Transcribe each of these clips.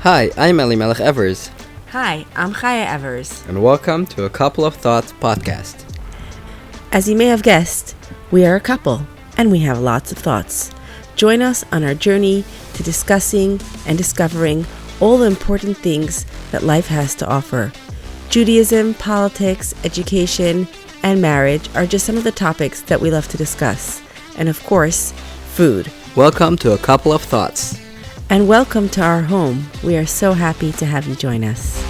Hi, I'm Elimelech Evers, Hi, I'm Chaya Evers. and welcome to A Couple of Thoughts podcast. As you may have guessed, we are a couple, and we have lots of thoughts. Join us on our journey to discussing and discovering all the important things that life has to offer. Judaism, politics, education, and marriage are just some of the topics that we love to discuss. And of course, food. Welcome to A Couple of Thoughts. And welcome to our home. We are so happy to have you join us.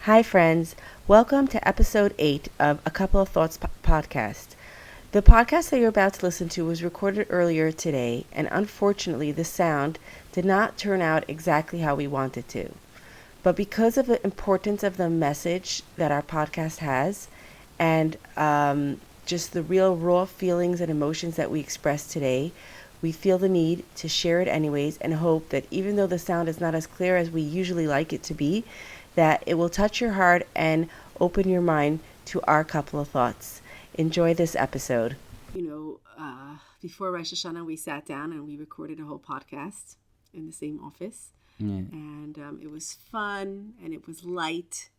Hi friends, welcome to episode 8 of A Couple of Thoughts podcast. The podcast that you're about to listen to was recorded earlier today, and unfortunately the sound did not turn out exactly how we wanted to. But because of the importance of the message that our podcast has, and just the real raw feelings and emotions that we express today, we feel the need to share it anyways and hope that even though the sound is not as clear as we usually like it to be, that it will touch your heart and open your mind to our couple of thoughts. Enjoy this episode. Before Rosh Hashanah, we sat down and we recorded a whole podcast in the same office. Yeah. And it was fun and it was light.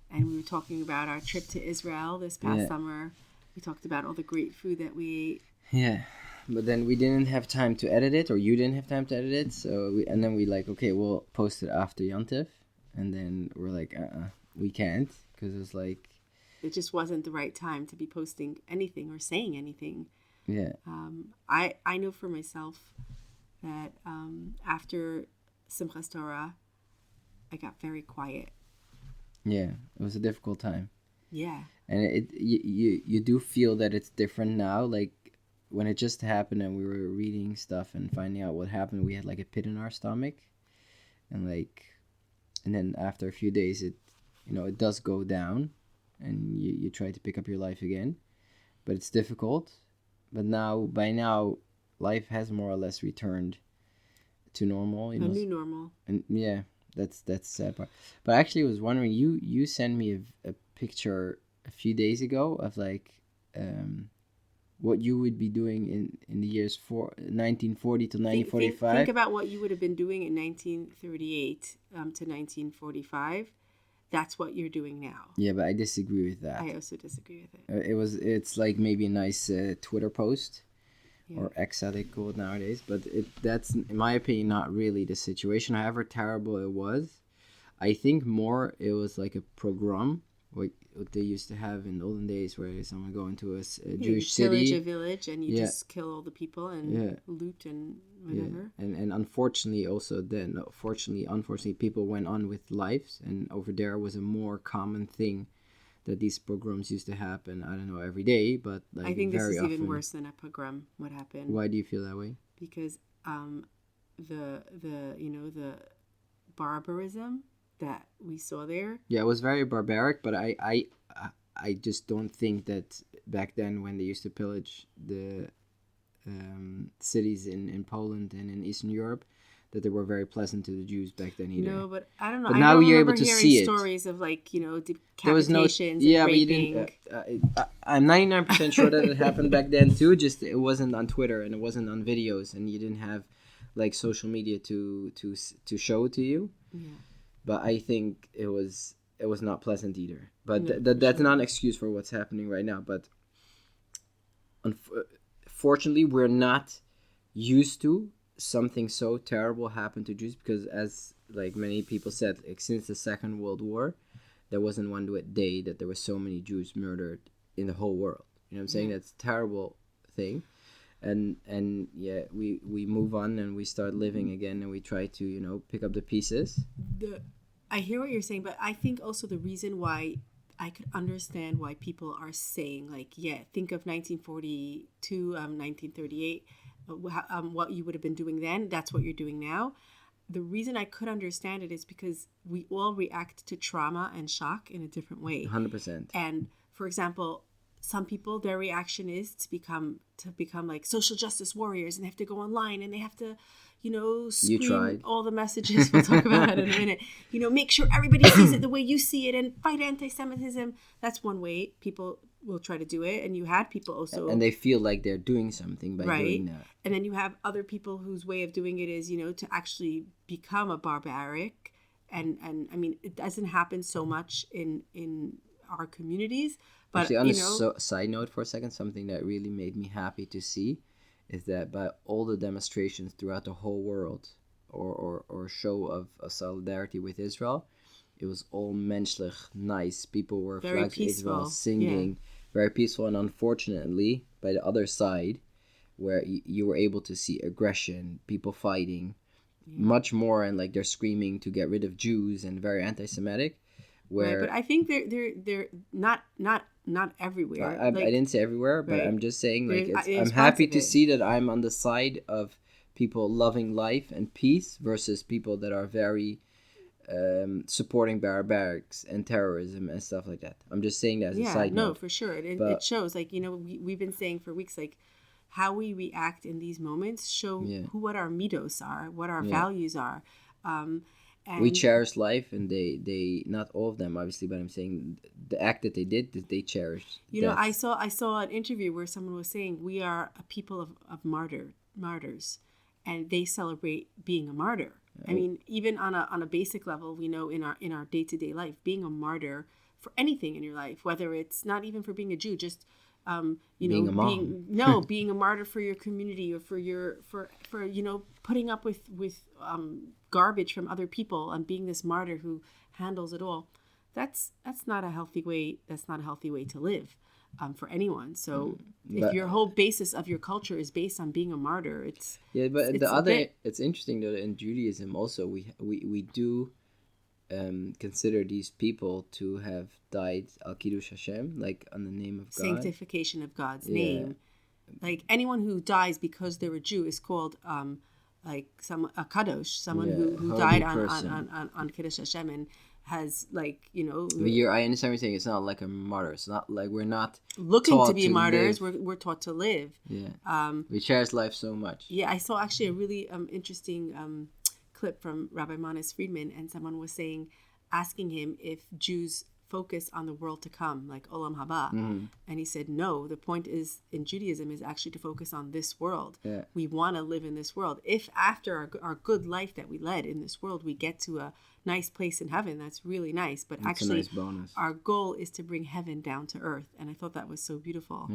And we were talking about our trip to Israel this past summer. We talked about all the great food that we ate. Yeah, but then we didn't have time to edit it, or you didn't have time to edit it. And then we okay, we'll post it after Yontif. And then we're like, we can't, because it's like... It just wasn't the right time to be posting anything or saying anything. Yeah. I know for myself that after Simchas Torah, I got very quiet. Yeah, it was a difficult time. Yeah. And you do feel that it's different now. Like, when it just happened and we were reading stuff and finding out what happened, we had like a pit in our stomach. And then after a few days, it does go down, and you try to pick up your life again, but it's difficult. But by now, life has more or less returned to normal. A new normal. And yeah, that's the sad part. But actually, I was wondering, you sent me a picture a few days ago of what you would be doing in the years 1940 to 1945. Think about what you would have been doing in 1938 to 1945. That's what you're doing now. Yeah, but I disagree with that. I also disagree with it. It's like maybe a nice Twitter post, or X, how they call it nowadays. But that's, in my opinion, not really the situation. However terrible it was, I think more it was like a pogrom, like what they used to have in the olden days, where someone go into a Jewish city, a village, and you just kill all the people and loot and whatever. Yeah. And unfortunately, unfortunately, people went on with lives, and over there was a more common thing that these pogroms used to happen. I don't know every day, but like I think this is often. even worse than a pogrom. What happened? Why do you feel that way? Because the barbarism that we saw there. Yeah, it was very barbaric, but I just don't think that back then, when they used to pillage the cities in Poland and in Eastern Europe, that they were very pleasant to the Jews back then either. No, but I don't know. But now you're able to see it. Stories of decapitations. There was no, and but you didn't. I'm 99% sure that it happened back then too. Just it wasn't on Twitter and it wasn't on videos, and you didn't have like social media to show it to you. Yeah. But I think it was not pleasant either. But that's not an excuse for what's happening right now. But unfortunately, we're not used to something so terrible happen to Jews, because, as like many people said, since the Second World War, there wasn't one day that there were so many Jews murdered in the whole world. You know what I'm saying? That's a terrible thing. And yeah, we move on and we start living again, and we try to pick up the pieces. I hear what you're saying, but I think also the reason why I could understand why people are saying, think of 1942, 1938, what you would have been doing then, that's what you're doing now. The reason I could understand it is because we all react to trauma and shock in a different way. 100%. And for example, some people, their reaction is to become like social justice warriors, and they have to go online and they have to, You scream tried. all the messages. We'll talk about that in a minute. Make sure everybody sees it the way you see it and fight anti-Semitism. That's one way people will try to do it. And you had people also... And they feel like they're doing something by doing that. And then you have other people whose way of doing it is, to actually become a barbaric. And I mean, it doesn't happen so much in our communities. But, actually, on a side note for a second, something that really made me happy to see is that by all the demonstrations throughout the whole world or show of solidarity with Israel, it was all menschlich, nice. People were very flags of Israel singing, very peaceful. And unfortunately, by the other side, where you were able to see aggression, people fighting, much more, and like they're screaming to get rid of Jews and very anti-Semitic. Where but I think they're not everywhere. I didn't say everywhere, but I'm just saying like I'm happy to see that I'm on the side of people loving life and peace versus people that are very supporting barbarics and terrorism and stuff like that. I'm just saying that as a side note. No, for sure. It shows, like, we've been saying for weeks, like, how we react in these moments show what our midos are, what our values are. And we cherish life, and they not all of them obviously, but I'm saying the act that they did, that they cherished. I saw an interview where someone was saying we are a people of martyrs, and they celebrate being a martyr. I mean, even on a basic level, we know in our day-to-day life, being a martyr for anything in your life, whether it's not even for being a Jew, just being a mom. being a martyr for your community, or for putting up with garbage from other people and being this martyr who handles it all. That's not a healthy way. That's not a healthy way to live for anyone. So if your whole basis of your culture is based on being a martyr, it's interesting though, in Judaism also we do consider these people to have died al kiddush Hashem, like on the name of God, sanctification of God's name. Like anyone who dies because they're a Jew is called a kadosh, someone who died on kiddush Hashem and has I understand what you're saying. It's not like a martyr. It's not like we're not looking to be martyrs. We're taught to live. We cherish life so much. I saw actually a really interesting clip from Rabbi Manis Friedman, and someone was asking him if Jews focus on the world to come, like Olam Haba. And he said, no, the point is in Judaism is actually to focus on this world. We want to live in this world. If after our good life that we led in this world, we get to a nice place in heaven, that's really nice. But that's actually, a nice bonus. Our goal is to bring heaven down to earth. And I thought that was so beautiful.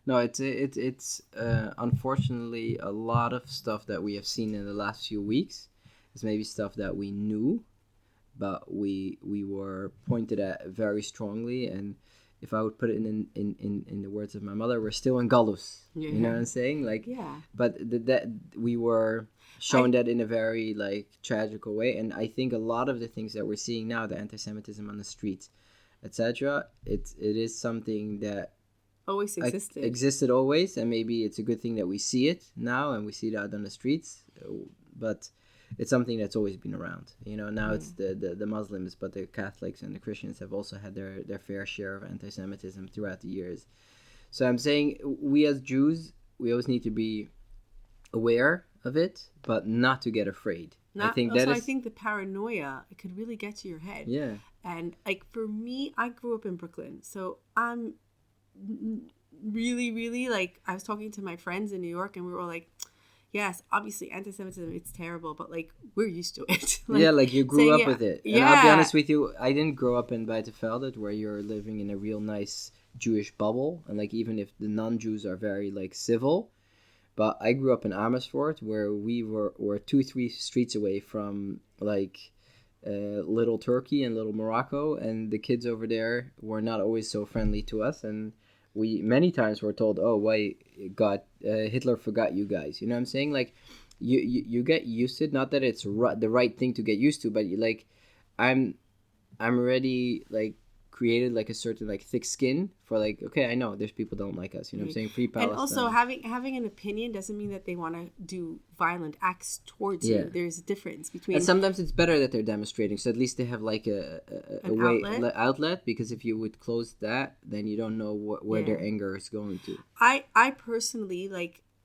No, it's unfortunately a lot of stuff that we have seen in the last few weeks is maybe stuff that we knew, but we were pointed at very strongly. And if I would put it in the words of my mother, we're still in galus. You know what I'm saying? But that we were shown that in a very tragical way. And I think a lot of the things that we're seeing now, the anti-Semitism on the streets, etc., it is something that always existed always, and maybe it's a good thing that we see it now and we see it out on the streets, but it's something that's always been around. Now it's the Muslims, but the Catholics and the Christians have also had their fair share of anti-Semitism throughout the years. So I'm saying we as Jews, we always need to be aware of it, but not to get afraid. I think the paranoia, it could really get to your head. And for me, I grew up in Brooklyn, so I'm really, really I was talking to my friends in New York, and we were all like, yes, obviously anti-Semitism, it's terrible, but we're used to it. You grew up with it. And I'll be honest with you, I didn't grow up in Buitenveldt, where you're living in a real nice Jewish bubble, and even if the non-Jews are very civil, but I grew up in Amersfoort, where we were 2-3 streets away from Little Turkey and Little Morocco, and the kids over there were not always so friendly to us, and we many times were told, oh, why Hitler forgot you guys. You know what I'm saying? You get used to it. Not that it's the right thing to get used to, but I'm already created a certain thick skin for okay, I know there's people don't like us. You know what I'm saying? Free Palestine. And also having an opinion doesn't mean that they want to do violent acts towards you. There's a difference between. And sometimes it's better that they're demonstrating, so at least they have an outlet. Because if you would close that, then you don't know where their anger is going to. I personally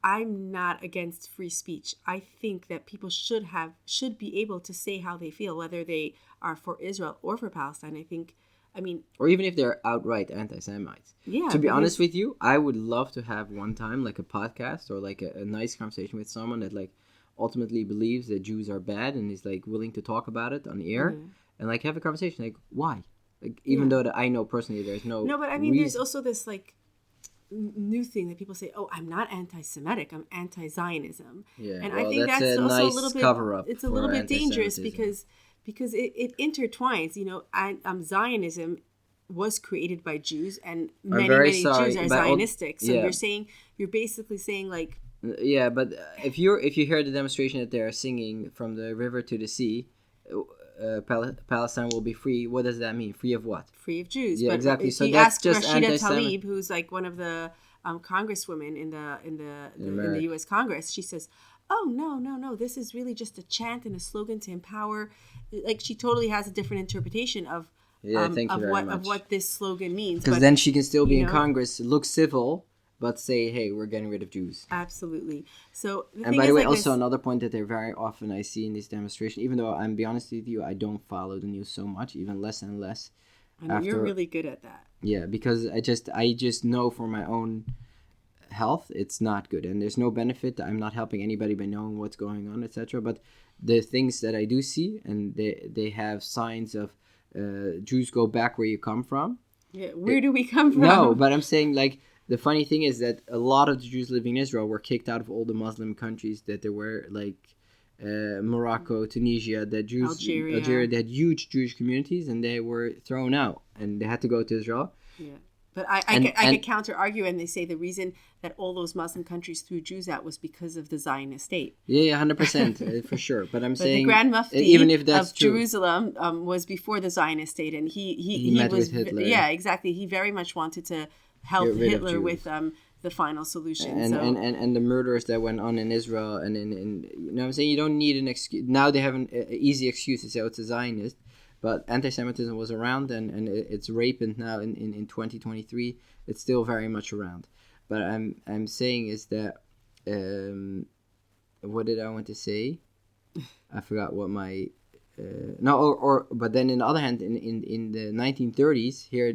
I'm not against free speech. I think that people should be able to say how they feel, whether they are for Israel or for Palestine. I mean, or even if they're outright anti-Semites. yeah. To be honest with you, I would love to have one time like a podcast or like a nice conversation with someone that like ultimately believes that Jews are bad and is like willing to talk about it on the air and like have a conversation like why, like even though that I know personally there's no but I mean reason. there's also this like new thing that people say, oh, I'm not anti-Semitic, I'm anti-Zionism. Yeah, And well, I think that's a also nice a little bit cover-up. It's a little for bit dangerous anti-Semitism. because it intertwines, you know. Zionism was created by Jews, and many Jews are Zionistic. So you're basically saying like, yeah, but if you hear the demonstration that they're singing from the river to the sea, Palestine will be free. What does that mean? Free of what? Free of Jews. Yeah, but exactly. So he that's asked just Rashida anti-Semitic. Tlaib, who's like one of the congresswomen in the U.S. Congress. She says, "Oh no! This is really just a chant and a slogan to empower." Like she totally has a different interpretation of what this slogan means. Because then she can still be in Congress, look civil, but say, "Hey, we're getting rid of Jews." Absolutely. So, and by the way, also another point that they're very often I see in these demonstrations, even though I'm be honest with you, I don't follow the news so much, even less and less. I know you're really good at that. Yeah, because I just know for my own health, it's not good, and there's no benefit. I'm not helping anybody by knowing what's going on, etc. But the things that I do see, and they have signs of Jews go back where you come from. Yeah, where do we come from? No, but I'm saying like the funny thing is that a lot of the Jews living in Israel were kicked out of all the Muslim countries that there were, like Morocco, Tunisia, that Algeria, they had huge Jewish communities, and they were thrown out, and they had to go to Israel. Yeah, but I could counter argue, and they say the reason that all those Muslim countries threw Jews out was because of the Zionist state. Yeah, 100% for sure. But I'm saying the Grand Mufti even if that's of true, Jerusalem was before the Zionist state, and he met was with Hitler. Yeah, exactly. He very much wanted to help Hitler with the final solution. And the murders that went on in Israel and in you know what I'm saying, you don't need an excuse. Now they have an easy excuse to say, oh, it's a Zionist, but anti-Semitism was around, and it's rampant now in 2023. It's still very much around. But I'm saying is that what did I want to say? I forgot what my but then in the other hand, in the 1930s, here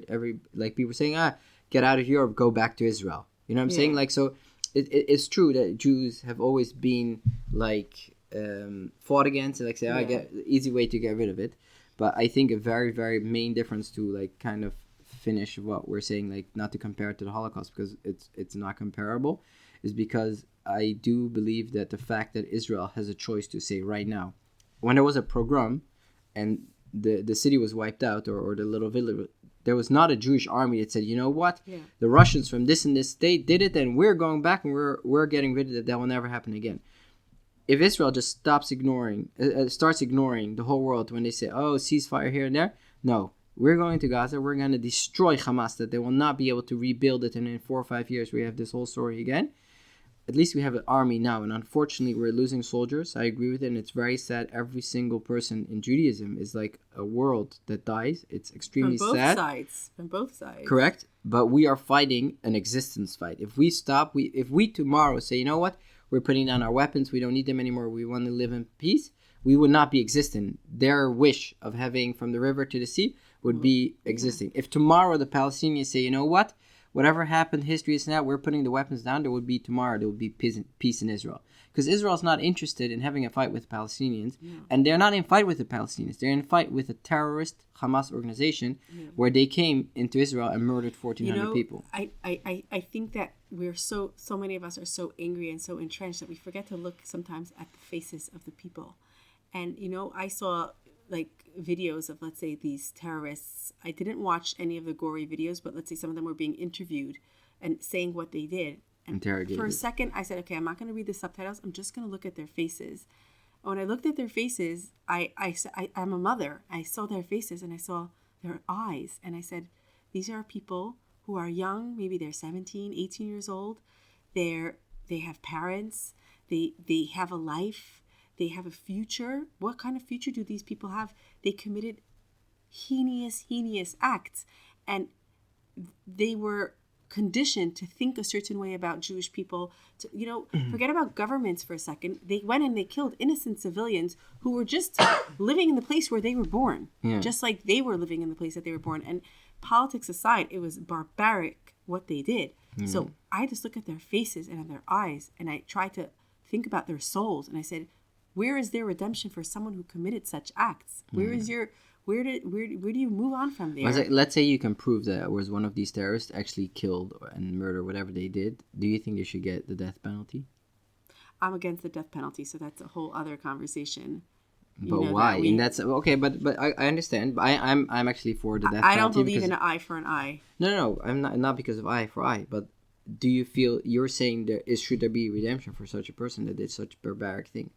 people saying, get out of Europe, go back to Israel. You know what I'm saying? Like, so it's true that Jews have always been like fought against, like say, I get easy way to get rid of it. But I think a very, very main difference to like kind of finish what we're saying, like not to compare it to the Holocaust because it's not comparable, is because I do believe that the fact that Israel has a choice to say right now, when there was a pogrom and the city was wiped out or the little village, there was not a Jewish army that said, you know what, the Russians from this and this state did it, and we're going back and we're getting rid of it. That will never happen again. If Israel just starts ignoring the whole world when they say, oh, ceasefire here and there, no, we're going to Gaza, we're going to destroy Hamas, that they will not be able to rebuild it, and in 4 or 5 years we have this whole story again. At least we have an army now, and unfortunately we're losing soldiers. I agree with it, and it's very sad. Every single person in Judaism is like a world that dies. It's extremely sad. From both sides. Correct, but we are fighting an existence fight. If we stop, if we tomorrow say, you know what, we're putting down our weapons, we don't need them anymore, we want to live in peace, we would not be existing. Their wish of having from the river to the sea would be existing. If tomorrow the Palestinians say, you know what, whatever happened, history is now, we're putting the weapons down, there would be peace in Israel. Because Israel's not interested in having a fight with the Palestinians, and they're not in fight with the Palestinians. They're in fight with a terrorist Hamas organization where they came into Israel and murdered 1,400 people. I think that we're so many of us are so angry and so entrenched that we forget to look sometimes at the faces of the people. And, you know, I saw like videos of, let's say, these terrorists. I didn't watch any of the gory videos, but let's say some of them were being interviewed and saying what they did. And for a second, I said, okay, I'm not going to read the subtitles. I'm just going to look at their faces. And when I looked at their faces, I'm a mother. I saw their faces and I saw their eyes. And I said, these are people who are young. Maybe they're 17, 18 years old. They have parents. They have a life. They have a future. What kind of future do these people have? They committed heinous acts. And they were conditioned to think a certain way about Jewish people. To, forget about governments for a second. They went and they killed innocent civilians who were just living in the place where they were born, just like they were living in the place that they were born. And politics aside, it was barbaric what they did. So I just look at their faces and at their eyes, and I try to think about their souls. And I said, where is their redemption for someone who committed such acts? Where is your... Where do you move on from there? Let's say you can prove that it was one of these terrorists actually killed and murdered, whatever they did. Do you think they should get the death penalty? I'm against the death penalty, so that's a whole other conversation. But why? And that's okay. But I understand. But I'm actually for the death penalty. I don't believe in an eye for an eye. No. I'm not because of eye for eye. But do you feel you're saying should there be redemption for such a person that did such a barbaric thing?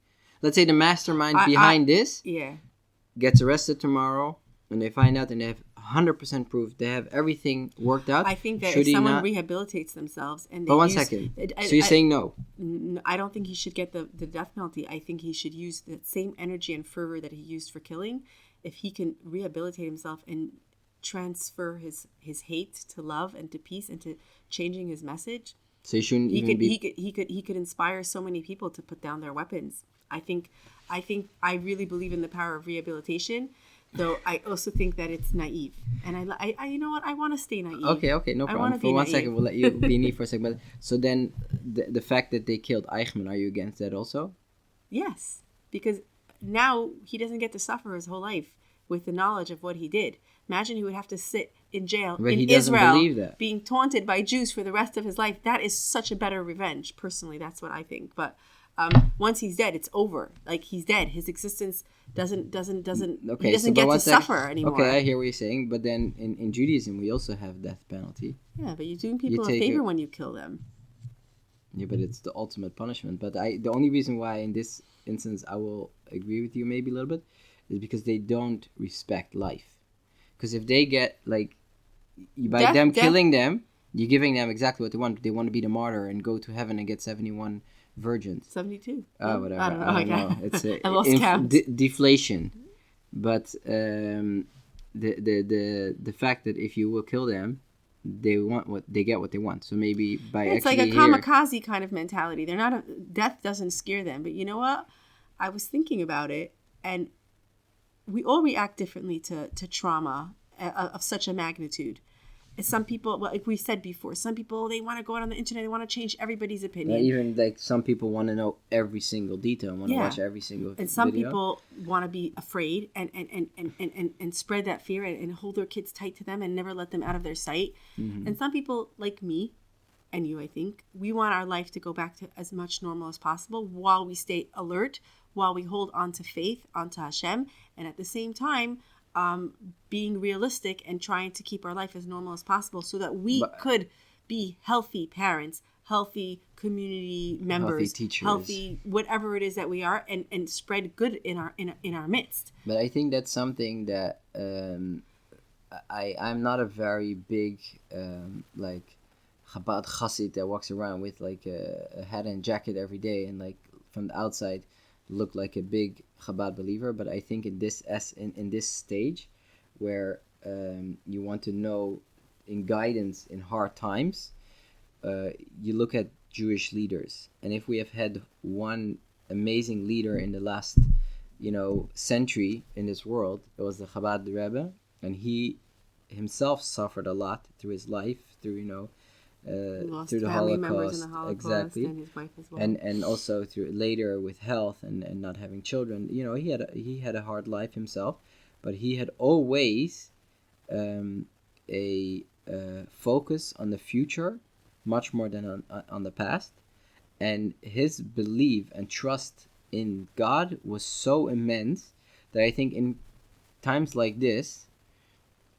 Let's say the mastermind behind this. Yeah. Gets arrested tomorrow, and they find out and they have 100% proof. They have everything worked out. I think that if someone rehabilitates themselves and they one second. So you're saying no? I don't think he should get the death penalty. I think he should use the same energy and fervor that he used for killing. If he can rehabilitate himself and transfer his hate to love and to peace and to changing his message. So he shouldn't he could inspire so many people to put down their weapons. I really believe in the power of rehabilitation, though I also think that it's naive. And I you know what? I want to stay naive. Okay, no problem. For 1 second, we'll let you be naive for a second. But so then, the fact that they killed Eichmann, are you against that also? Yes, because now he doesn't get to suffer his whole life with the knowledge of what he did. Imagine he would have to sit in jail in Israel, being taunted by Jews for the rest of his life. That is such a better revenge. Personally, that's what I think. But once he's dead, it's over. Like, he's dead. His existence doesn't he doesn't get to suffer anymore. Okay, I hear what you're saying. But then in Judaism, we also have death penalty. Yeah, but you're doing people a favor when you kill them. Yeah, but it's the ultimate punishment. But the only reason why in this instance I will agree with you maybe a little bit is because they don't respect life. Because if they get, like, by killing them, you're giving them exactly what they want. They want to be the martyr and go to heaven and get 71 virgins. 72. Oh, whatever. I don't know. It's I lost count. Deflation. But the fact that if you will kill them, they get what they want. So maybe by it's like a kamikaze kind of mentality. They're not death doesn't scare them. But you know what? I was thinking about it, and we all react differently to trauma of such a magnitude. Some people, like we said before, some people, they want to go out on the internet, they want to change everybody's opinion. Even like some people want to know every single detail, want to watch every single video. And some people want to be afraid and spread that fear and hold their kids tight to them and never let them out of their sight. Mm-hmm. And some people, like me and you, I think, we want our life to go back to as much normal as possible while we stay alert, while we hold on to faith, onto Hashem, and at the same time, being realistic and trying to keep our life as normal as possible so that we could be healthy parents, healthy community members, healthy teachers, healthy whatever it is that we are, and spread good in our midst. But I think that's something that I'm not a very big like Chabad Chassid that walks around with like a hat and jacket every day and like from the outside look like a big Chabad believer. But I think in this stage where you want to know in guidance in hard times, you look at Jewish leaders, and if we have had one amazing leader in the last century in this world, it was the Chabad Rebbe, and he himself suffered a lot through his life, through through the Holocaust, exactly, and his wife as well. and also through later with health and not having children. He had a hard life himself, but he had always a focus on the future much more than on the past, and his belief and trust in God was so immense that I think in times like this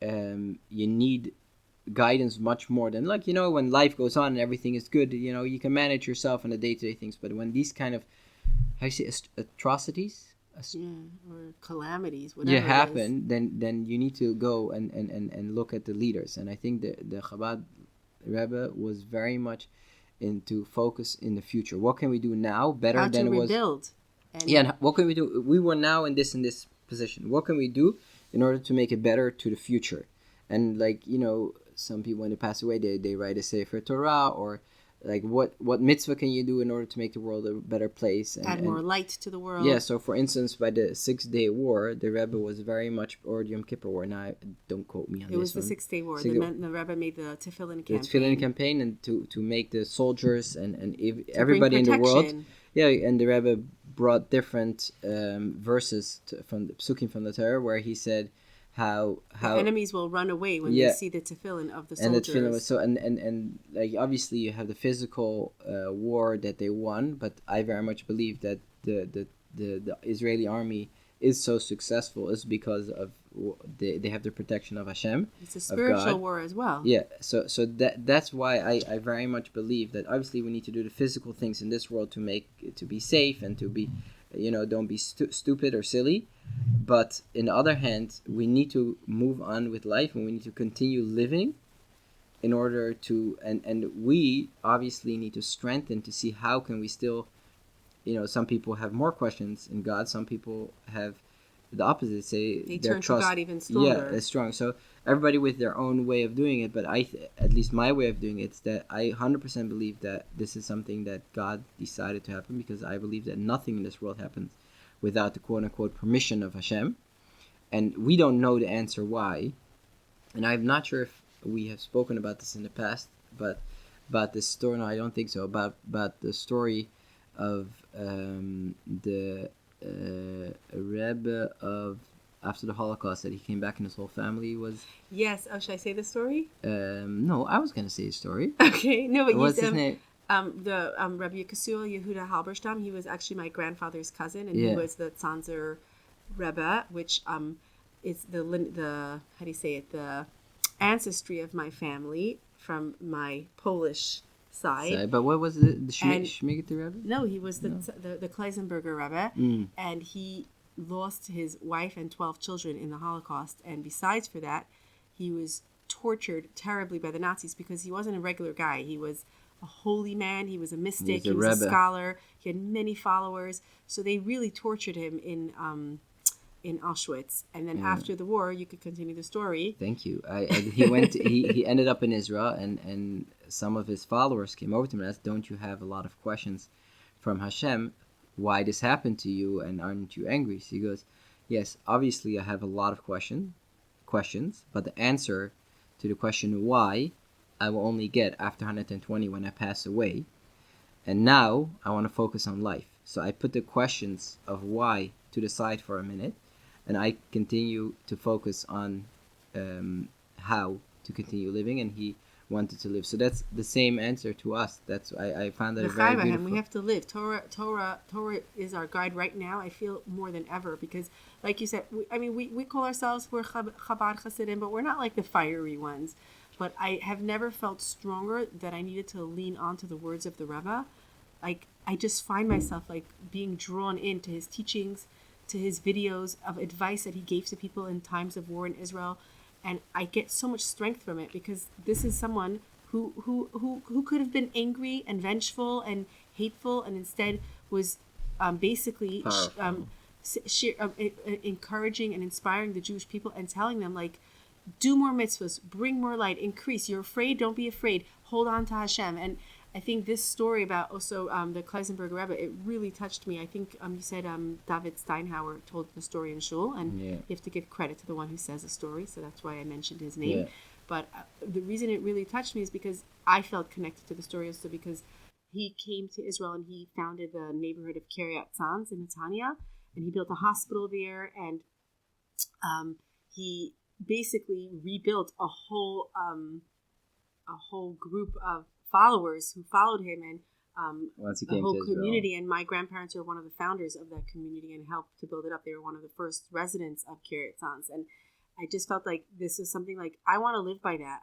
you need guidance much more than when life goes on and everything is good, you can manage yourself on the day-to-day things, but when these kind of atrocities or calamities whatever happen, then you need to go and look at the leaders. And I think the Chabad Rebbe was very much into focus in the future. What can we do now better than it was? And what can we do? We were now in this position. What can we do in order to make it better to the future? And some people when they pass away, they write a Sefer Torah, or like what mitzvah can you do in order to make the world a better place, and Add more light to the world. Yeah, so for instance, by the 6-day war, the Rebbe was very much, or the Yom Kippur War. Now, don't quote me on this. It was the 6-day war. The Rebbe made the Tefillin campaign. The Tefillin campaign, and to make the soldiers and everybody in the world. Yeah, and the Rebbe brought different verses from the Psukim from the Torah, where he said how the enemies will run away when they see the Tefillin of the soldiers. And the Tefillin was and like obviously you have the physical war that they won, but I very much believe that the Israeli army is so successful is because of they have the protection of Hashem. It's a spiritual war as well. Yeah, so that's why I very much believe that obviously we need to do the physical things in this world to be safe and to be, don't be stupid or silly. But on the other hand, we need to move on with life, and we need to continue living in order to, and we obviously need to strengthen to see how can we still, some people have more questions in God. Some people have the opposite, say they their turn trust, to God even stronger. Yeah, it's strong. So everybody with their own way of doing it, but at least my way of doing it is that I 100% believe that this is something that God decided to happen, because I believe that nothing in this world happens without the quote-unquote permission of Hashem. And we don't know the answer why. And I'm not sure if we have spoken about this in the past, but about this story, no, I don't think so, about the story of the Rebbe of after the Holocaust, that he came back and his whole family was... Yes. Oh, should I say the story? No, I was going to say the story. Okay. No, but what's his name? The Rabbi Yekesua Yehuda Halberstam, he was actually my grandfather's cousin, and he was the Tzanzer Rebbe, which is the how do you say it, the ancestry of my family from my Polish side. But what was the Shmigete Rebbe? No, he was the Kleisenberger Rebbe, and he lost his wife and 12 children in the Holocaust, and besides for that, he was tortured terribly by the Nazis because he wasn't a regular guy. He was a holy man. He was a mystic. He was a scholar. He had many followers. So they really tortured him in Auschwitz. And then after the war, you could continue the story. Thank you. He went. He ended up in Israel, and some of his followers came over to him and asked, "Don't you have a lot of questions from Hashem? Why this happened to you, and aren't you angry?" So he goes, "Yes, obviously I have a lot of questions, but the answer to the question why, I will only get after 120 when I pass away. And now I want to focus on life. So I put the questions of why to the side for a minute, and I continue to focus on how to continue living." And he wanted to live. So that's the same answer to us. That's I found that very beautiful. We have to live. Torah is our guide right now. I feel more than ever because, like you said, we call ourselves, we're Chabad Hasidim, but we're not like the fiery ones. But I have never felt stronger that I needed to lean onto the words of the Rebbe. Like, I just find myself like being drawn into his teachings, to his videos of advice that he gave to people in times of war in Israel. And I get so much strength from it because this is someone who could have been angry and vengeful and hateful, and instead was basically encouraging and inspiring the Jewish people and telling them, like, do more mitzvahs, bring more light, increase. You're afraid, don't be afraid. Hold on to Hashem. And I think this story about also the Kleisenberger Rebbe, it really touched me. I think you said David Steinhauer told the story in Shul, and you have to give credit to the one who says the story, so that's why I mentioned his name. Yeah. But the reason it really touched me is because I felt connected to the story also because he came to Israel and he founded the neighborhood of Kiryat Sanz in Netanya, and he built a hospital there, and he basically rebuilt a whole group of followers who followed him, and the whole community. And my grandparents are one of the founders of that community and helped to build it up. They were one of the first residents of Kiryat Sanz, and I just felt like this is something like I want to live by that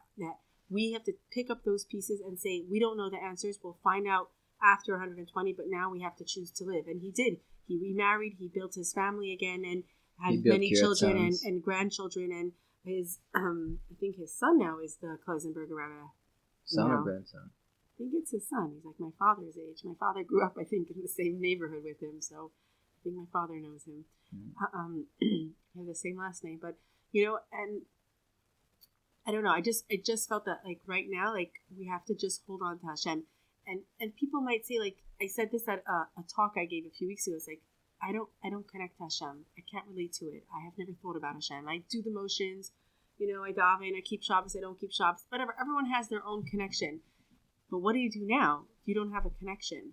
we have to pick up those pieces and say, we don't know the answers, we'll find out after 120, but now we have to choose to live. And he did. He remarried, he built his family again, and had many children and grandchildren, and his I think his son now is the Kleisenberger Rebbe. Son or grandson? I think it's his son. He's like my father's age. My father grew up, I think, in the same neighborhood with him, so I think my father knows him. They have the same last name, but and I don't know. I just felt that like right now, like we have to just hold on to Hashem, and people might say like I said this at a talk I gave a few weeks ago. It's like I don't connect to Hashem. I can't relate to it. I have never thought about Hashem. I do the motions, I daven, I keep Shabbos, I don't keep Shabbos, whatever. Everyone has their own connection. But what do you do now if you don't have a connection?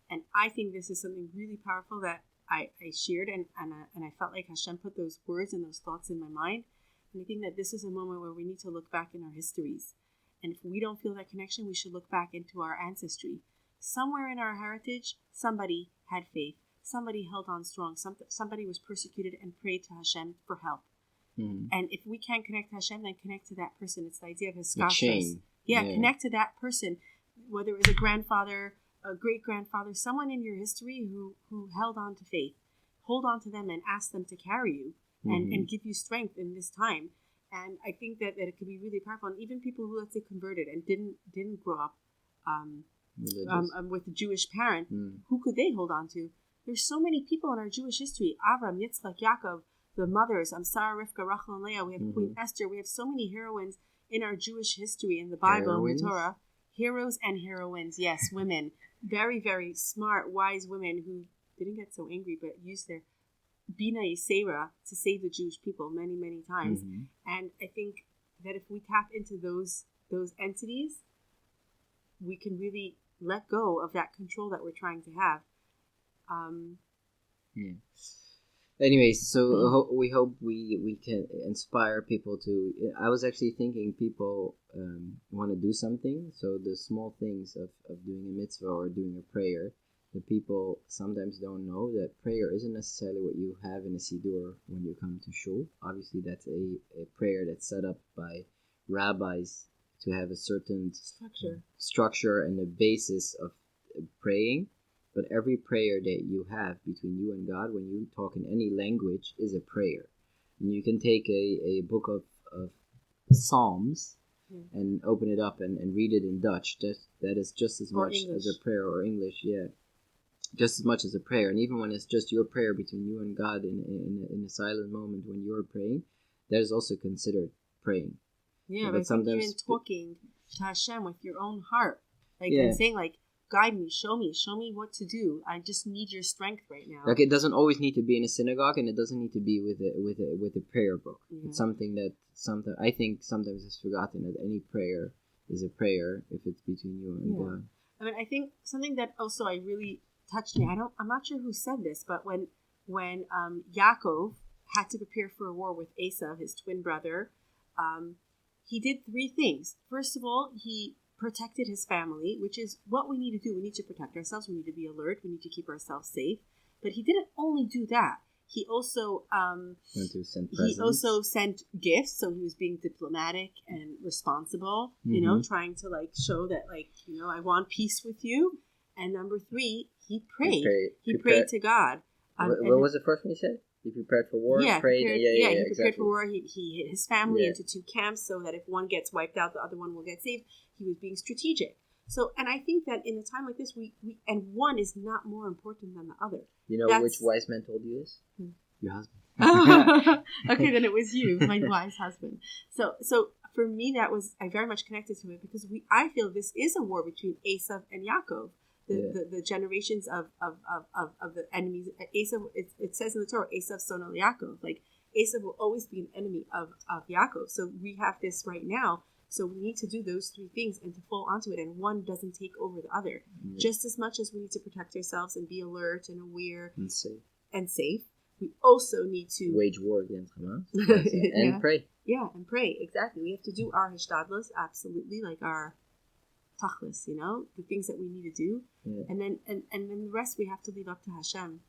And I think this is something really powerful that I shared, and I felt like Hashem put those words and those thoughts in my mind. And I think that this is a moment where we need to look back in our histories. And if we don't feel that connection, we should look back into our ancestry. Somewhere in our heritage, somebody had faith. Somebody held on strong. Somebody was persecuted and prayed to Hashem for help. Mm-hmm. And if we can't connect to Hashem, then connect to that person. It's the idea of his chain. Yeah, connect to that person, whether it was a grandfather, a great-grandfather, someone in your history who held on to faith. Hold on to them and ask them to carry you and give you strength in this time. And I think that it could be really powerful. And even people who, let's say, converted and didn't grow up with a Jewish parent, who could they hold on to? There's so many people in our Jewish history. Avram, Yitzchak, Yaakov, the mothers, Sarah, Rivka, Rachel, and Leah. We have Queen Esther. We have so many heroines in our Jewish history, in the Bible, in the Torah. Heroes and heroines, yes, women. Very, very smart, wise women who didn't get so angry, but used their Bina Yisera to save the Jewish people many, many times. And I think that if we tap into those entities, we can really let go of that control that we're trying to have. Anyways, so we hope we can inspire people to. I was actually thinking people want to do something, so the small things of doing a mitzvah or doing a prayer, the people sometimes don't know that prayer isn't necessarily what you have in a siddur when you come to shul. Obviously, that's a prayer that's set up by rabbis to have a certain structure and a basis of praying. But every prayer that you have between you and God, when you talk in any language, is a prayer. And you can take a book of Psalms and open it up and read it in Dutch. That is just as much as a prayer, or English, just as much as a prayer. And even when it's just your prayer between you and God in a silent moment when you're praying, that is also considered praying. Yeah, but sometimes even talking to Hashem with your own heart, and saying like, guide me, show me what to do. I just need your strength right now. Like, it doesn't always need to be in a synagogue, and it doesn't need to be with a prayer book. Yeah. It's something that I think sometimes is forgotten, that any prayer is a prayer if it's between you and God. I mean, I think something that also I really touched me. I'm not sure who said this, but when Yaakov had to prepare for a war with Esav, his twin brother, he did 3 things. First of all, he protected his family, which is what we need to do. We need to protect ourselves. We need to be alert. We need to keep ourselves safe. But he didn't only do that. He also sent gifts. So he was being diplomatic and responsible. Trying to show that I want peace with you. And number 3, he prayed. He prayed to God. What was the first one he said? He prepared for war. He prepared exactly. for war. He hit his family into 2 camps so that if one gets wiped out, the other one will get saved. He was being strategic. So, and I think that in a time like this, we one is not more important than the other. You know which wise man told you this? Your husband. Okay, then it was you, my wise husband. So for me, I very much connected to it because I feel this is a war between Esav and Yaakov. The generations of the enemies. Esav, it says in the Torah, Esav son of Yaakov. Like, Esav will always be an enemy of Yaakov. So we have this right now. So we need to do those 3 things and to fall onto it. And one doesn't take over the other. Just as much as we need to protect ourselves and be alert and aware and safe, we also need to wage war against Hamas and pray. Yeah, and pray. Exactly. We have to do our hishtadlus, absolutely, like our tachlis, the things that we need to do, and then the rest we have to leave up to Hashem,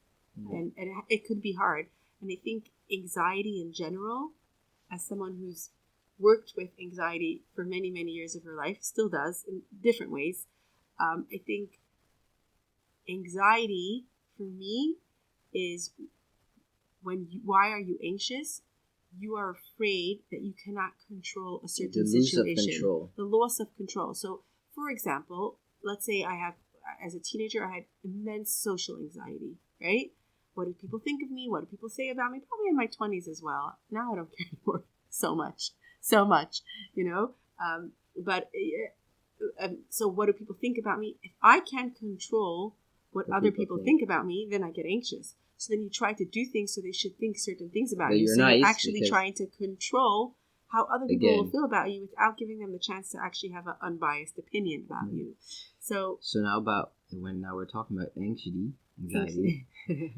and it could be hard. And I think anxiety in general, as someone who's worked with anxiety for many, many years of her life, still does in different ways, I think anxiety for me is why are you anxious? You are afraid that you cannot control a certain situation. The loss of control. So, for example, let's say as a teenager, I had immense social anxiety, right? What do people think of me? What do people say about me? Probably in my 20s as well. Now I don't care anymore so much. so much, but so what do people think about me? If I can't control what other people think about me, then I get anxious. So then you try to do things so they should think certain things about you. So you're actually trying to control how other people will feel about you without giving them the chance to actually have an unbiased opinion about you. So now we're talking about anxiety,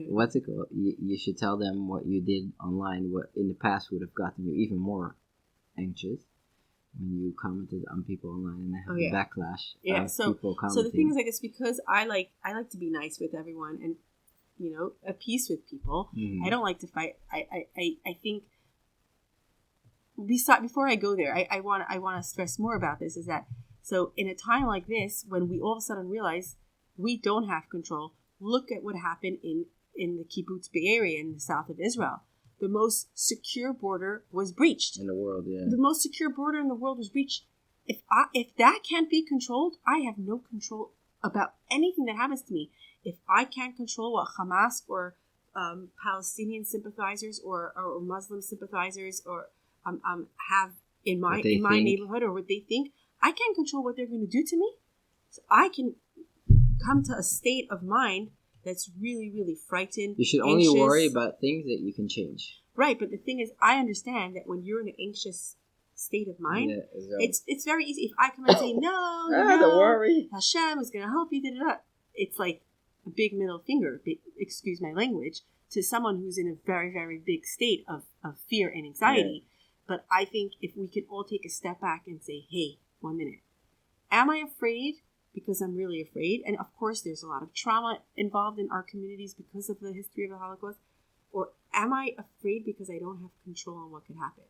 what's it called? You should tell them what you did online, what in the past would have gotten you even more anxious. When you commented on people online and have the backlash people commenting. So the thing is, I guess, because I like to be nice with everyone and, at peace with people. Mm-hmm. I don't like to fight. I think before I go there, I want to stress more about this, is that, so in a time like this, when we all of a sudden realize we don't have control, look at what happened in the Kibbutz Bay area in the south of Israel. The most secure border was breached. In the world, yeah. The most secure border in the world was breached. If that can't be controlled, I have no control about anything that happens to me. If I can't control what Hamas or Palestinian sympathizers or Muslim sympathizers or have in my neighborhood or what they think, I can't control what they're going to do to me. So I can come to a state of mind that's really, really frightened. You should only worry about things that you can change. Right, but the thing is, I understand that when you're in an anxious state of mind, it's very easy. If I come and say, no, don't worry, Hashem is going to help you, it's like a big middle finger, excuse my language, to someone who's in a very, very big state of fear and anxiety. Yeah. But I think if we can all take a step back and say, hey, 1 minute, am I afraid? Because I'm really afraid. And of course, there's a lot of trauma involved in our communities because of the history of the Holocaust. Or am I afraid because I don't have control on what could happen?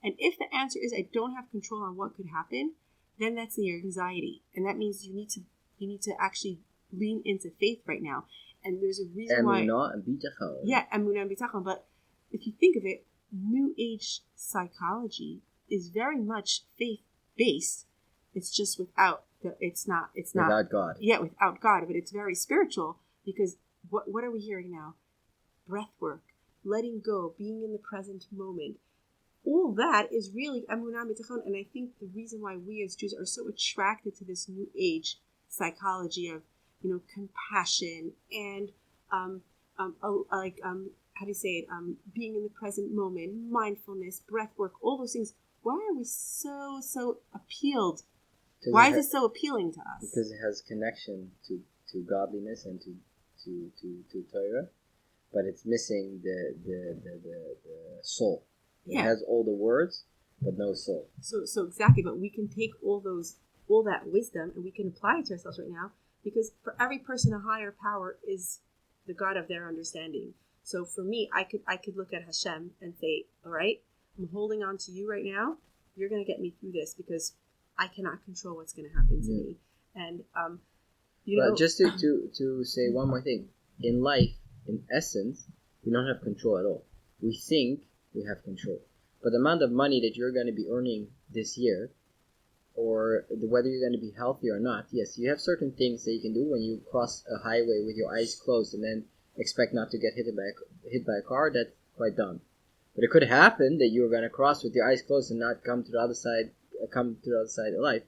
And if the answer is I don't have control on what could happen, then that's your anxiety. And that means you need to actually lean into faith right now. And there's a reason why. Emunah and bitachon. Yeah, emunah and bitachon. But if you think of it, New Age psychology is very much faith-based. It's just without. It's not without God. Yeah, without God, but it's very spiritual, because what are we hearing now? Breath work, letting go, being in the present moment. All that is really emunah bitachon, and I think the reason why we as Jews are so attracted to this New Age psychology of compassion and how do you say it? Being in the present moment, mindfulness, breath work, all those things. Why are we so appealed? Why is it so appealing to us? Because it has connection to godliness and to Torah, but it's missing the soul. It has all the words, but no soul. So exactly, but we can take all that wisdom and we can apply it to ourselves right now, because for every person, a higher power is the God of their understanding. So for me, I could look at Hashem and say, all right, I'm holding on to you right now. You're going to get me through this, because I cannot control what's going to happen to me. And, But just to say one more thing. In life, in essence, we don't have control at all. We think we have control. But the amount of money that you're going to be earning this year, or whether you're going to be healthy or not, yes, you have certain things that you can do when you cross a highway with your eyes closed and then expect not to get hit by a car. That's quite dumb. But it could happen that you're going to cross with your eyes closed and not come to the other side of life.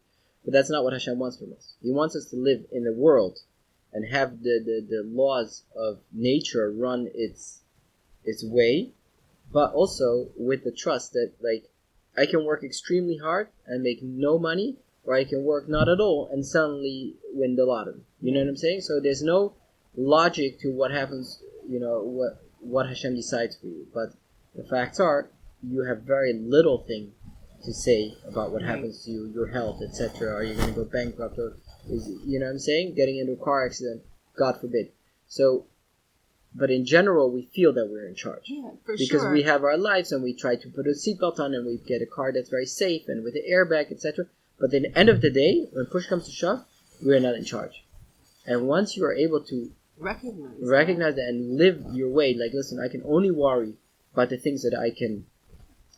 But that's not what Hashem wants from us. He wants us to live in the world and have the laws of nature run its way, but also with the trust that, like, I can work extremely hard and make no money, or I can work not at all and suddenly win the lottery. You know what I'm saying? So there's no logic to what happens, what Hashem decides for you. But the facts are, you have very little thing to say about what happens to you, your health, etc. Are you going to go bankrupt, or you know what I'm saying? Getting into a car accident, God forbid. So, but in general, we feel that we're in charge. Yeah, for because sure. We have our lives and we try to put a seatbelt on and we get a car that's very safe and with the airbag, etc. But at the end of the day, when push comes to shove, we're not in charge. And once you are able to recognize that and live your way, like, listen, I can only worry about the things that I can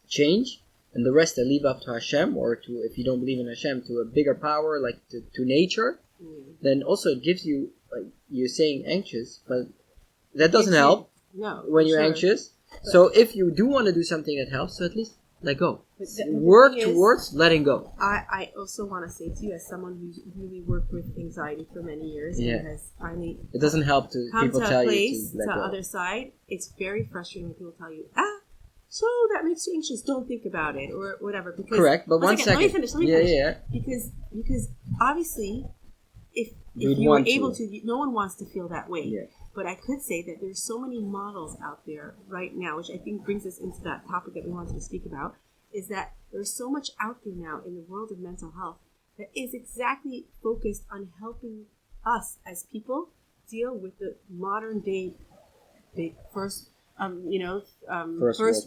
change, and the rest I leave up to Hashem, or to, if you don't believe in Hashem, to a bigger power, like to nature, then also it gives you, like, you're saying anxious, but that doesn't help when you're anxious. But so if you do want to do something that helps, so at least let go. The Work thing is, towards letting go. I also want to say to you, as someone who's really worked with anxiety for many years and has finally It doesn't help to come people to tell a you place to let go. other side. It's very frustrating when people tell you, so that makes you anxious. Don't think about it or whatever. Because, correct, but one second. Let me finish. Yeah. Because obviously, if We'd you were want able to. to, no one wants to feel that way. Yeah. But I could say that there's so many models out there right now, which I think brings us into that topic that we wanted to speak about, is that there's so much out there now in the world of mental health that is exactly focused on helping us as people deal with the modern day first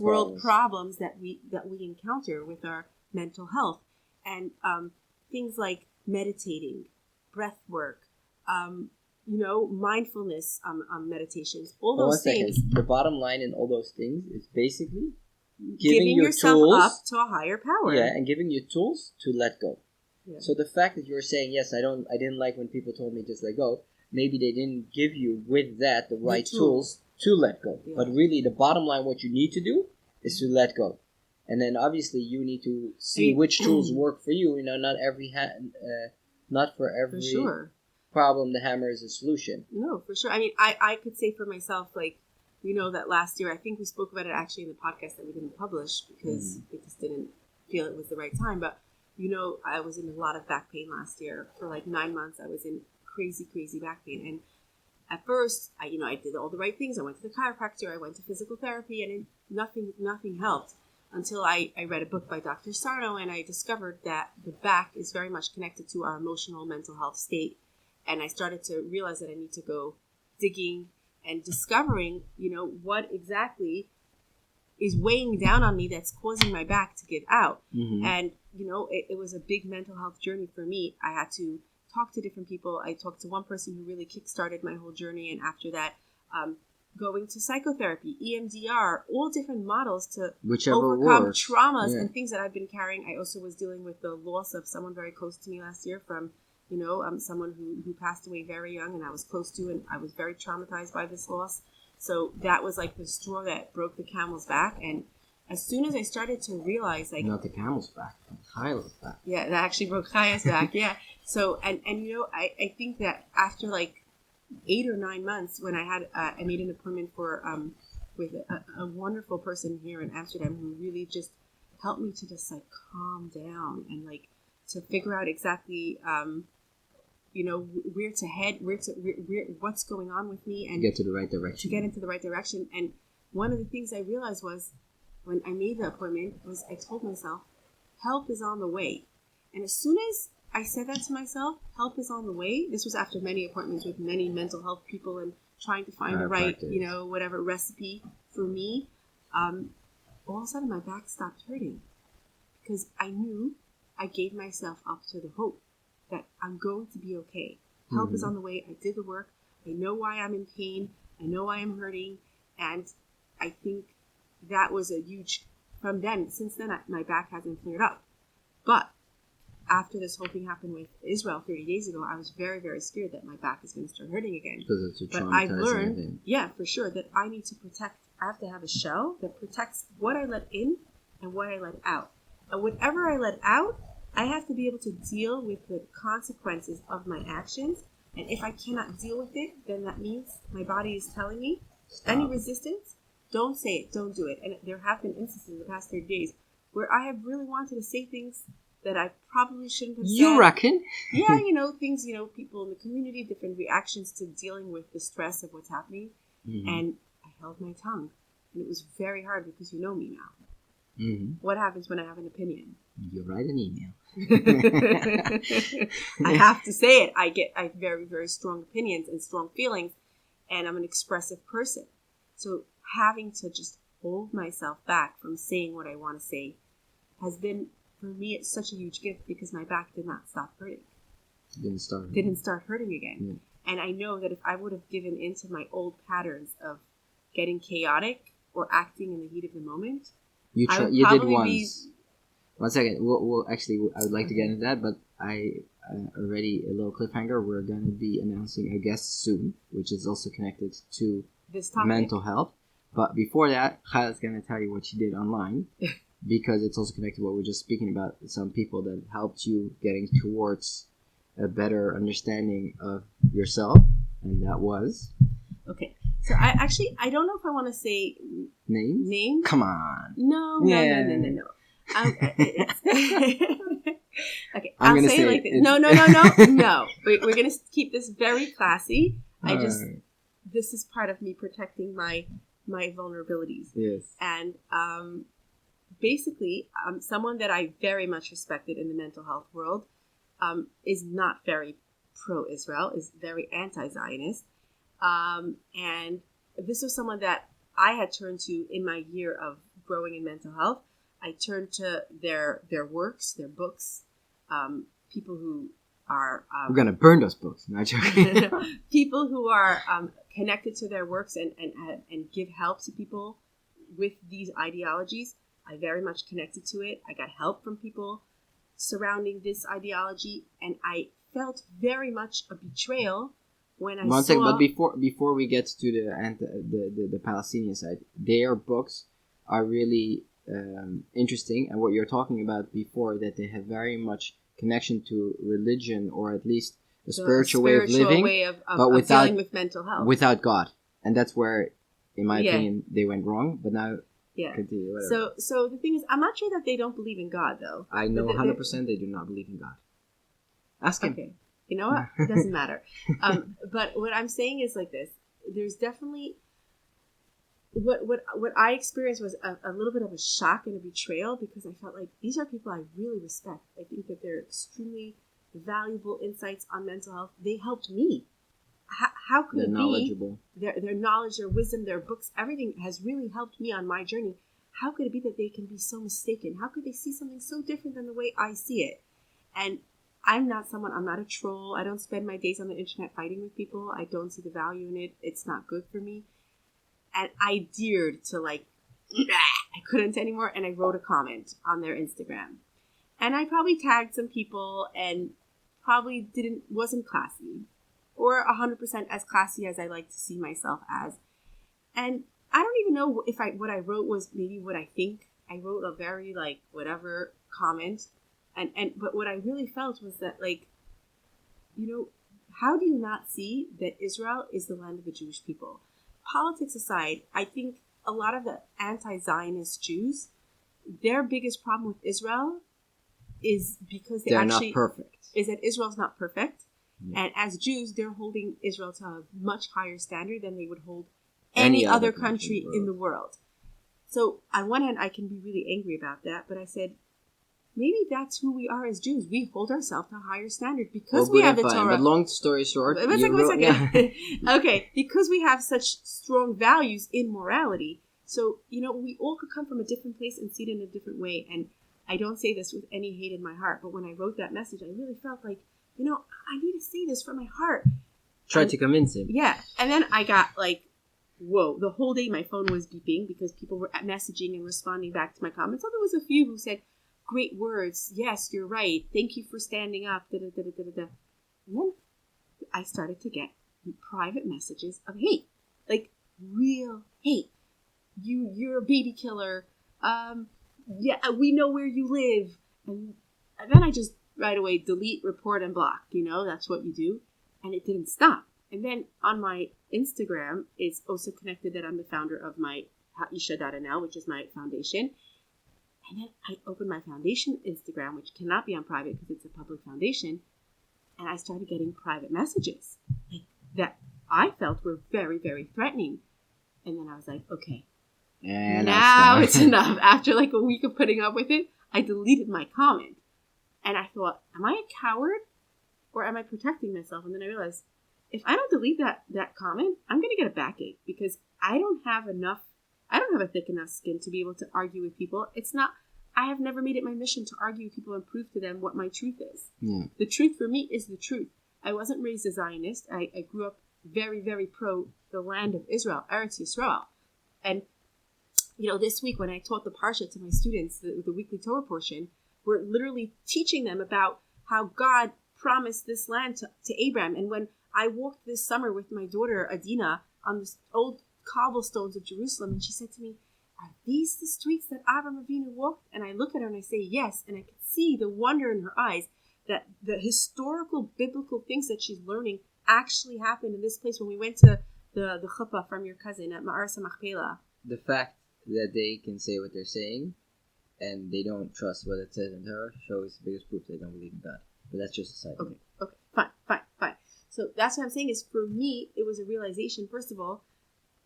world problems that we encounter with our mental health, and things like meditating, breath work, mindfulness meditations, all those things. Second. The bottom line in all those things is basically giving yourself tools, up to a higher power. Yeah, and giving you tools to let go. Yeah. So the fact that you're saying, yes, I didn't like when people told me just let go, maybe they didn't give you with that the right tools to let go. Yeah. But really the bottom line, what you need to do is to let go. And then obviously you need to see which tools work for you. Not for every problem the hammer is a solution. No, for sure. I mean, I could say for myself, like, that last year, I think we spoke about it actually in the podcast that we didn't publish because we just didn't feel it was the right time. But, I was in a lot of back pain last year. For like 9 months, I was in crazy, crazy back pain. And at first, I did all the right things. I went to the chiropractor, I went to physical therapy, and nothing helped until I read a book by Dr. Sarno, and I discovered that the back is very much connected to our emotional mental health state. And I started to realize that I need to go digging and discovering, what exactly is weighing down on me that's causing my back to give out. Mm-hmm. And, it was a big mental health journey for me. I had to talk to different people. I talked to one person who really kickstarted my whole journey. And after that, going to psychotherapy, EMDR, all different models to overcome traumas and things that I've been carrying. I also was dealing with the loss of someone very close to me last year from someone who passed away very young, and I was close to, and I was very traumatized by this loss. So that was like the straw that broke the camel's back. And as soon as I started to realize, like, not the camel's back, Chaya's back. Yeah, that actually broke Chaya's back. Yeah. So I think that after like 8 or 9 months, when I made an appointment for with a wonderful person here in Amsterdam who really just helped me to just like calm down and like to figure out exactly where to head, what's going on with me, and get to the right direction. To get into the right direction. And one of the things I realized was when I made the appointment was I told myself, help is on the way. And as soon as I said that to myself, help is on the way. This was after many appointments with many mental health people and trying to find the right, whatever recipe for me. All of a sudden my back stopped hurting because I knew I gave myself up to the hope that I'm going to be okay. Help is on the way. I did the work. I know why I'm in pain. I know why I'm hurting. And I think that was a huge, since then, my back hasn't cleared up. But after this whole thing happened with Israel 30 days ago, I was very, very scared that my back is going to start hurting again. Because it's a traumatizing But I've learned, event. Yeah, for sure, that I need to I have to have a shell that protects what I let in and what I let out. And whatever I let out, I have to be able to deal with the consequences of my actions. And if I cannot deal with it, then that means my body is telling me, any resistance, don't say it, don't do it. And there have been instances in the past 30 days where I have really wanted to say things that I probably shouldn't have said. You reckon? Yeah, things, people in the community, different reactions to dealing with the stress of what's happening. Mm-hmm. And I held my tongue. And it was very hard because you know me now. Mm-hmm. What happens when I have an opinion? You write an email. I have to say it. I have very, very strong opinions and strong feelings, and I'm an expressive person. So having to just hold myself back from saying what I want to say has been, for me, it's such a huge gift because my back did not stop hurting. Didn't start hurting again. Yeah. And I know that if I would have given into my old patterns of getting chaotic or acting in the heat of the moment, you did once. 1 second. We'll actually, I would like to get into that, but I already, a little cliffhanger. We're going to be announcing a guest soon, which is also connected to this topic. Mental health. But before that, Khaya's going to tell you what she did online because it's also connected to what we were just speaking about. Some people that helped you getting towards a better understanding of yourself, and that was Okay. So I don't know if I want to say names. Names? Come on. No. Okay, I'm I'll gonna say say it like this. it. No. We're gonna keep this very classy. Alright. This is part of me protecting my vulnerabilities. Yes. And basically, someone that I very much respected in the mental health world is not very pro-Israel, is very anti-Zionist. And this was someone that I had turned to in my year of growing in mental health. I turned to their works, their books, people who are... we're going to burn those books. Not joking. People who are connected to their works and give help to people with these ideologies. I very much connected to it. I got help from people surrounding this ideology, and I felt very much a betrayal when I One saw... second, but before we get to the Palestinian side, their books are really interesting, and what you're talking about before, that they have very much connection to religion, or at least a spiritual way of living, but without dealing with mental health, without God, and that's where, in my opinion, they went wrong. But now, continue. Whatever. So the thing is, I'm not sure that they don't believe in God, though. I know 100% they do not believe in God. Ask him. Okay, you know what? It doesn't matter. But what I'm saying is like this: there's definitely what I experienced was a little bit of a shock and a betrayal, because I felt like these are people I really respect. I think that they're extremely valuable insights on mental health. They helped me. How could they're it knowledgeable. be their knowledge, their wisdom, their books, everything has really helped me on my journey? How could it be that they can be so mistaken? How could they see something so different than the way I see it? And I'm not a troll. I don't spend my days on the internet fighting with people. I don't see the value in it. It's not good for me. And I dared to I couldn't anymore. And I wrote a comment on their Instagram. And I probably tagged some people and probably wasn't classy, or 100% as classy as I like to see myself as. And I don't even know if what I wrote was maybe what I think. I wrote a very whatever comment. But what I really felt was that how do you not see that Israel is the land of the Jewish people? Politics aside, I think a lot of the anti-Zionist Jews, their biggest problem with Israel is because they're not perfect. Is that Israel's not perfect. Yeah. And as Jews, they're holding Israel to a much higher standard than they would hold any other country in the world. So on one hand, I can be really angry about that, but I said, maybe that's who we are as Jews. We hold ourselves to a higher standard because we have the Torah. But long story short, one second. Okay, because we have such strong values in morality. So, we all could come from a different place and see it in a different way. And I don't say this with any hate in my heart, but when I wrote that message, I really felt like, I need to say this from my heart. Tried to convince him. Yeah. And then I got whoa, the whole day my phone was beeping because people were messaging and responding back to my comments. So there was a few who said, great words. Yes, you're right. Thank you for standing up. Da, da, da, da, da, da. And then I started to get private messages of hate, real hate. You're a baby killer. Yeah, we know where you live. And then I just right away delete, report, and block. That's what you do. And it didn't stop. And then on my Instagram, it's also connected that I'm the founder of my Ha'isha.nl, which is my foundation. And then I opened my foundation Instagram, which cannot be on private because it's a public foundation. And I started getting private messages that I felt were very, very threatening. And then I was like, okay, and now it's enough. After a week of putting up with it, I deleted my comment. And I thought, am I a coward or am I protecting myself? And then I realized, if I don't delete that comment, I'm going to get a backache because I don't have a thick enough skin to be able to argue with people. I have never made it my mission to argue with people and prove to them what my truth is. Yeah. The truth for me is the truth. I wasn't raised a Zionist. I grew up very, very pro the land of Israel, Eretz Yisrael. And, this week when I taught the Parsha to my students, the weekly Torah portion, we're literally teaching them about how God promised this land to Abraham. And when I walked this summer with my daughter, Adina, on the old cobblestones of Jerusalem, and she said to me, are these the streets that Avram Avinu walked? And I look at her and I say, yes. And I can see the wonder in her eyes that the historical biblical things that she's learning actually happened in this place when we went to the chuppah from your cousin at Ma'aras Machpelah. The fact that they can say what they're saying and they don't trust what it says in Torah shows the biggest proof they don't believe in God. But that's just a side note. Okay, fine. So that's what I'm saying is, for me, it was a realization. First of all,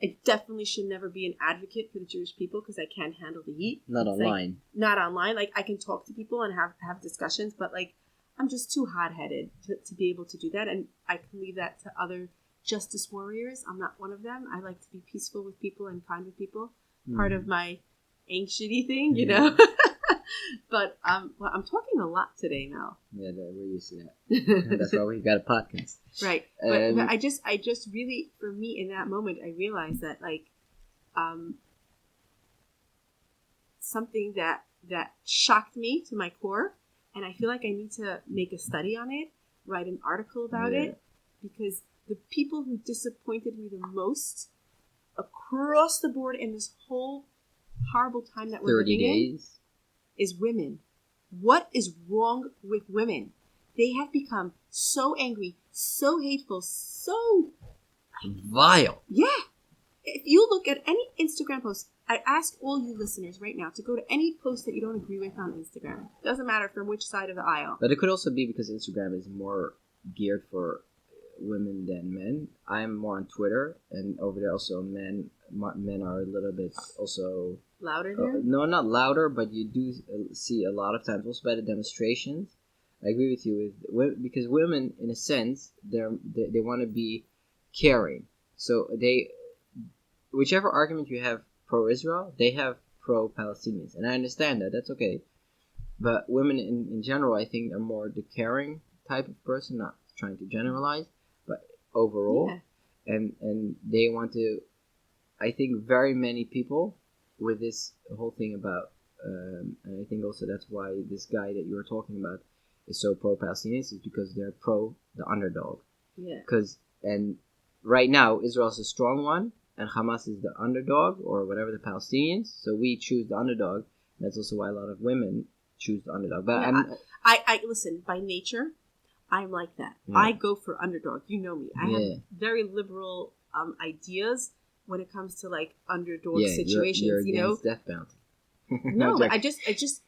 I definitely should never be an advocate for the Jewish people because I can't handle the heat. Not online. Not online. Like, I can talk to people and have discussions, but like, I'm just too hot-headed to be able to do that. And I can leave that to other justice warriors. I'm not one of them. I like to be peaceful with people and kind with people. Part of my ancient-y thing, you know. But well, I'm talking a lot today, Mel. Yeah, we're used to that. That's why we got a podcast. Right. But I just really, for me, in that moment, I realized that, like, something that shocked me to my core, and I feel like I need to make a study on it, write an article about it, because the people who disappointed me the most across the board in this whole horrible time that we're living in is women. What is wrong with women? They have become so angry, so hateful, so vile. Yeah. If you look at any Instagram post, I ask all you listeners right now to go to any post that you don't agree with on Instagram. Doesn't matter from which side of the aisle. But it could also be because Instagram is more geared for women than men. I'm more on Twitter, and over there also men are a little bit also louder there. No, not louder, but you do see a lot of times also by the demonstrations. I agree with you because women, in a sense, they want to be caring. So whichever argument you have pro-Israel, they have pro-Palestinians, and I understand that. That's okay. But women in general, I think, are more the caring type of person, not trying to generalize, but overall. Yeah. And they want to, I think, very many people with this whole thing about, and I think also that's why this guy that you were talking about is so pro-Palestinians, is because they're pro the underdog. Yeah. And right now, Israel is a strong one, and Hamas is the underdog, or whatever, the Palestinians. So we choose the underdog. That's also why a lot of women choose the underdog. But yeah, I listen, by nature, I'm like that. Yeah. I go for underdog. You know me. I have very liberal ideas when it comes to like underdog situations. You're you know, death bounty. No, but I just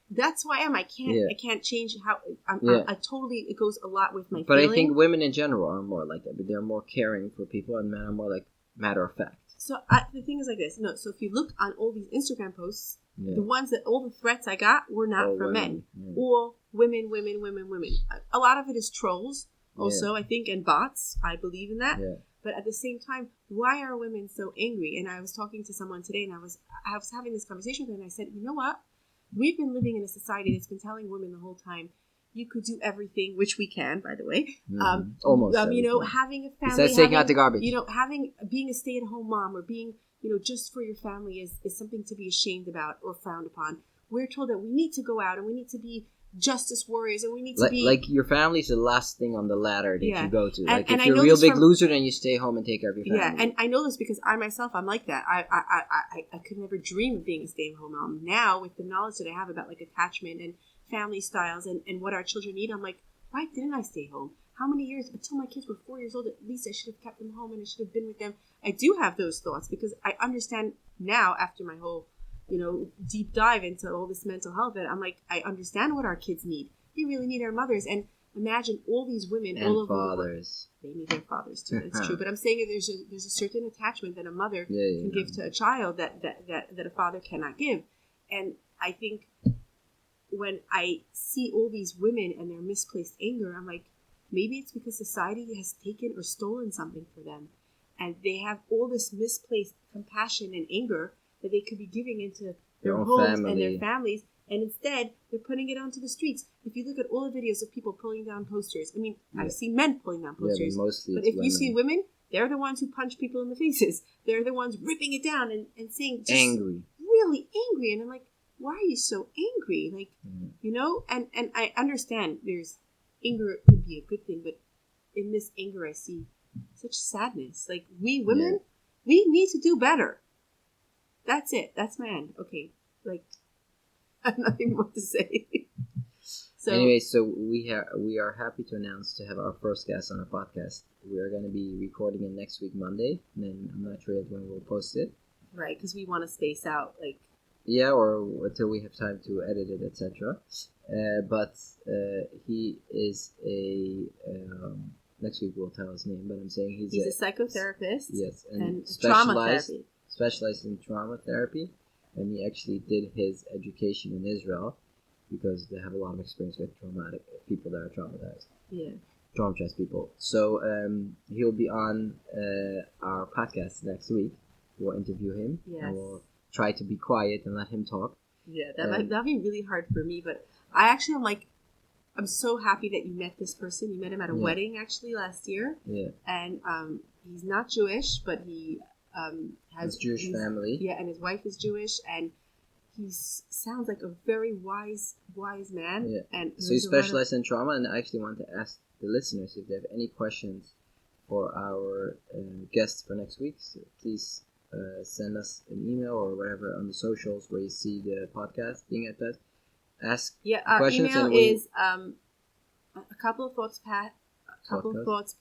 that's who I am. I can't change how I totally, it goes a lot with my. But feeling. I think women in general are more like that. But they're more caring for people, and men are more like matter of fact. So the thing is like this. No, so if you look on all these Instagram posts, the ones that all the threats I got were not from men. All women. A lot of it is trolls also, I think, and bots. I believe in that. Yeah. But at the same time, why are women so angry? And I was talking to someone today, and I was having this conversation with her, and I said, you know what? We've been living in a society that's been telling women the whole time, you could do everything, which we can, by the way. Almost. You know, having a family. Besides taking out the garbage. You know, being a stay-at-home mom or being, you know, just for your family is something to be ashamed about or frowned upon. We're told that we need to go out and we need to be justice warriors and we need to be... Like your family's the last thing on the ladder that you go to. Like if you're a real big loser, then you stay home and take care of your family. Yeah, and I know this because I myself, I'm like that. I could never dream of being a stay-at-home mom. Now, with the knowledge that I have about like attachment and family styles and what our children need, I'm like, why didn't I stay home? How many years until my kids were 4 years old? At least I should have kept them home and I should have been with them. I do have those thoughts because I understand now, after my whole, you know, deep dive into all this mental health, that I'm like, I understand what our kids need. We really need our mothers. And imagine all these women, and all over fathers. They need their fathers too. That's true. But I'm saying that there's a certain attachment that a mother can give to a child that a father cannot give. And I think when I see all these women and their misplaced anger, I'm like, maybe it's because society has taken or stolen something for them. And they have all this misplaced compassion and anger that they could be giving into their homes and their families. And instead, they're putting it onto the streets. If you look at all the videos of people pulling down posters, I mean, I've seen men pulling down posters. But if you see women, they're the ones who punch people in the faces. They're the ones ripping it down and saying just angry. Really angry. And I'm like, why are you so angry? Like, you know, and I understand there's anger could be a good thing, but in this anger I see such sadness. Like, we women, we need to do better. that's it. That's my end. Okay. Like, I have nothing more to say. So anyway, so we are happy to announce to have our first guest on our podcast. We are going to be recording it next week, Monday, and then I'm not sure yet when we'll post it. Right, because we want to space out, like... Yeah, or until we have time to edit it, etc. But he is a... next week we'll tell his name, but I'm saying he's a psychotherapist. Yes, and trauma therapy. Specialized in trauma therapy, and he actually did his education in Israel because they have a lot of experience with traumatic people that are traumatized. Yeah. Traumatized people. So he'll be on our podcast next week. We'll interview him. Yes. And we'll try to be quiet and let him talk. Yeah, that'll be really hard for me, but I actually am like, I'm so happy that you met this person. You met him at a wedding actually last year. Yeah. And he's not Jewish, but he has a Jewish family. Yeah, and his wife is Jewish, and he sounds like a very wise man. Yeah. And so he specializes in trauma, and I actually want to ask the listeners if they have any questions for our guests for next week. So please send us an email or whatever on the socials where you see the podcast being at that. Ask our questions. Email is a couple of thoughts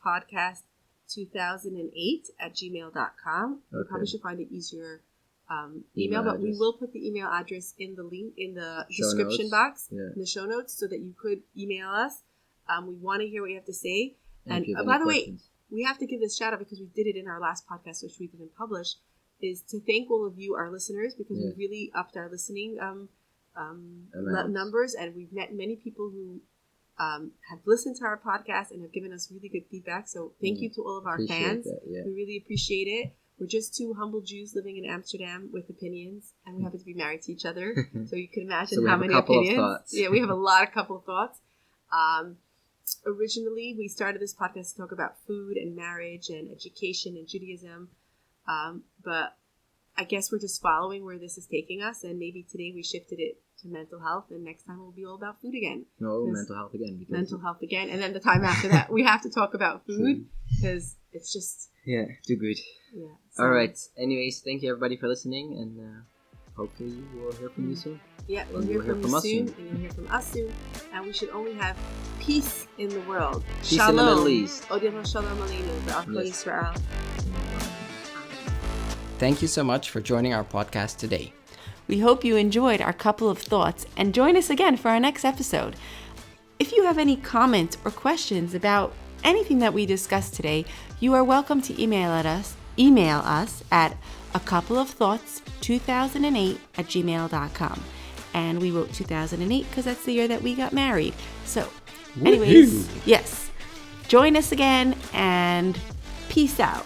podcast 2008 @gmail.com. You probably should find an easier email, but we will put the email address in the link in the description box, in the show notes, so that you could email us. We want to hear what you have to say. And by the way, we have to give this shout out because we did it in our last podcast, which we didn't publish, is to thank all of you, our listeners, because we really upped our listening numbers, and we've met many people who have listened to our podcast and have given us really good feedback. So thank you to all of our fans. We really appreciate it. We're just two humble Jews living in Amsterdam with opinions, and we happen to be married to each other. So you can imagine how many opinions. Yeah, we have a lot of couple of thoughts. Originally, we started this podcast to talk about food and marriage and education and Judaism. But I guess we're just following where this is taking us, and maybe today we shifted it to mental health, and next time it will be all about food again. No, mental health again. Mental health again, and then the time after that, we have to talk about food because it's just... Yeah, too good. Yeah. So. All right. Anyways, thank you everybody for listening, and hopefully we'll hear from you soon. Yeah, we'll hear from you soon, and you'll hear from us soon. And we should only have peace in the world. Peace Shalom. in the Middle East. Shalom Aleinu, Israel. Thank you so much for joining our podcast today. We hope you enjoyed our couple of thoughts, and join us again for our next episode. If you have any comments or questions about anything that we discussed today, you are welcome to email us at acoupleofthoughts2008 @gmail.com. And we wrote 2008 because that's the year that we got married. So, anyways, yes, join us again, and peace out.